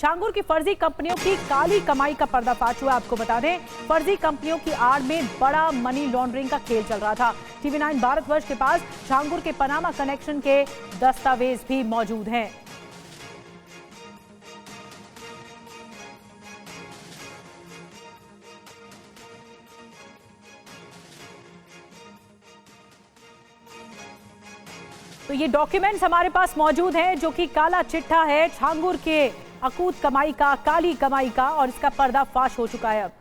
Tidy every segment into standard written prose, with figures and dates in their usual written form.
छांगुर की फर्जी कंपनियों की काली कमाई का पर्दाफाश हुआ। आपको बता दें, फर्जी कंपनियों की आड़ में बड़ा मनी लॉन्ड्रिंग का खेल चल रहा था। टीवी 9 भारतवर्ष के पास छांगुर के पनामा कनेक्शन के दस्तावेज भी मौजूद हैं। तो ये डॉक्यूमेंट्स हमारे पास मौजूद हैं जो कि काला चिट्ठा है छांगुर के अकूत कमाई का, काली कमाई का, और इसका पर्दाफाश हो चुका है अब।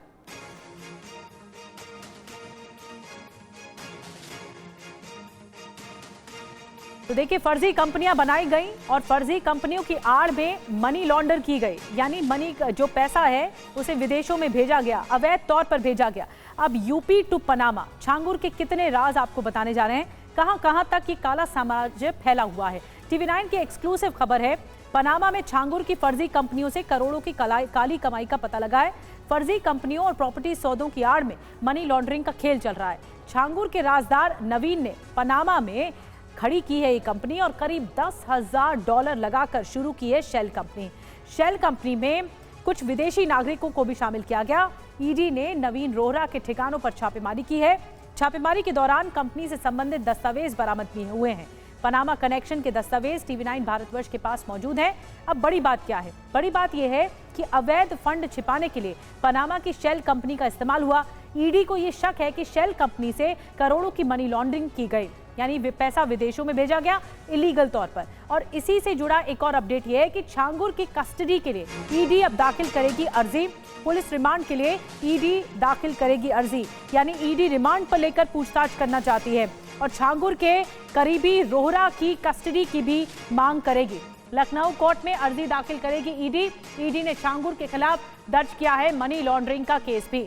तो देखिए, फर्जी कंपनियां बनाई गई और फर्जी कंपनियों की आड़ में मनी लॉन्डर की गई, यानी मनी जो पैसा है उसे विदेशों में भेजा गया, अवैध तौर पर भेजा गया। अब यूपी टू पनामा छांगुर के कितने राज आपको बताने जा रहे हैं, कहां कहां तक ये काला साम्राज्य फैला हुआ है। टीवी 9 की एक्सक्लूसिव खबर है, पनामा में छांगुर की फर्जी कंपनियों से करोड़ों की काली कमाई का पता लगा है। फर्जी कंपनियों और प्रॉपर्टी सौदों की आड़ में मनी लॉन्ड्रिंग का खेल चल रहा है। छांगुर के राजदार नवीन ने पनामा में खड़ी की है ये कंपनी और करीब $10,000 लगाकर शुरू की है शेल कंपनी। शेल कंपनी में कुछ विदेशी नागरिकों को भी शामिल किया गया। ईडी ने नवीन रोहरा के ठिकानों पर छापेमारी की है। छापेमारी के दौरान कंपनी से संबंधित दस्तावेज बरामद भी हुए हैं। पनामा कनेक्शन के दस्तावेज टीवी 9 भारतवर्ष के पास मौजूद हैं। अब बड़ी बात क्या है? बड़ी बात यह है कि अवैध फंड छिपाने के लिए पनामा की शेल कंपनी का इस्तेमाल हुआ। ईडी को यह शक है कि शेल कंपनी से करोड़ों की मनी लॉन्ड्रिंग की गई, यानी पैसा विदेशों में भेजा गया इलीगल तौर पर। और इसी से जुड़ा एक और अपडेट यह है कि छांगुर की कस्टडी के लिए ईडी अब दाखिल करेगी अर्जी। पुलिस रिमांड के लिए ईडी दाखिल करेगी अर्जी, यानी ईडी रिमांड पर लेकर पूछताछ करना चाहती है और छांगुर के करीबी रोहरा की कस्टडी की भी मांग करेगी। लखनऊ कोर्ट में अर्जी दाखिल करेगी ईडी। ईडी ने छांगुर के खिलाफ दर्ज किया है मनी लॉन्ड्रिंग का केस भी।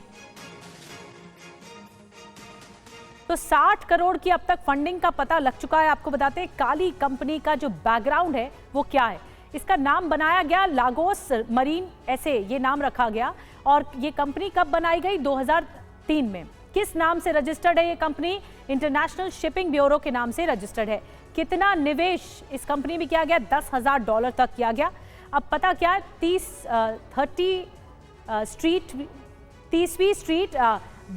तो 60 करोड़ की अब तक फंडिंग का पता लग चुका है। आपको बताते हैं काली कंपनी का जो बैकग्राउंड है वो क्या है। इसका नाम बनाया गया लागोस मरीन, ऐसे ये नाम रखा गया। और ये कंपनी कब बनाई गई? 2003 में। किस नाम से रजिस्टर्ड है ये कंपनी? इंटरनेशनल शिपिंग ब्यूरो के नाम से रजिस्टर्ड है। कितना निवेश इस कंपनी में किया गया? $10,000 तक किया गया। अब पता क्या है? 30वीं street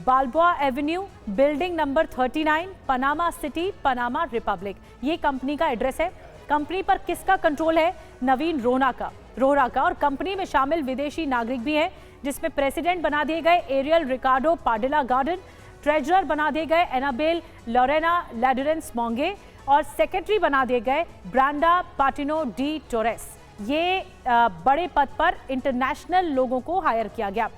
Balboa avenue, building number 39, Panama City, Panama Republic, ये कंपनी का एड्रेस है। कंपनी पर किसका कंट्रोल है? नवीन रोहरा का। और कंपनी में शामिल विदेशी नागरिक भी हैं, जिसमें प्रेसिडेंट बना दिए गए एरियल रिकार्डो पाडिला गार्डन, ट्रेजरर बना दिए गए एनाबेल लोरेना लैडरेंस मोंगे और सेक्रेटरी बना दिए गए ब्रांडा पाटिनो डी टोरेस। ये बड़े पद पर इंटरनेशनल लोगों को हायर किया गया।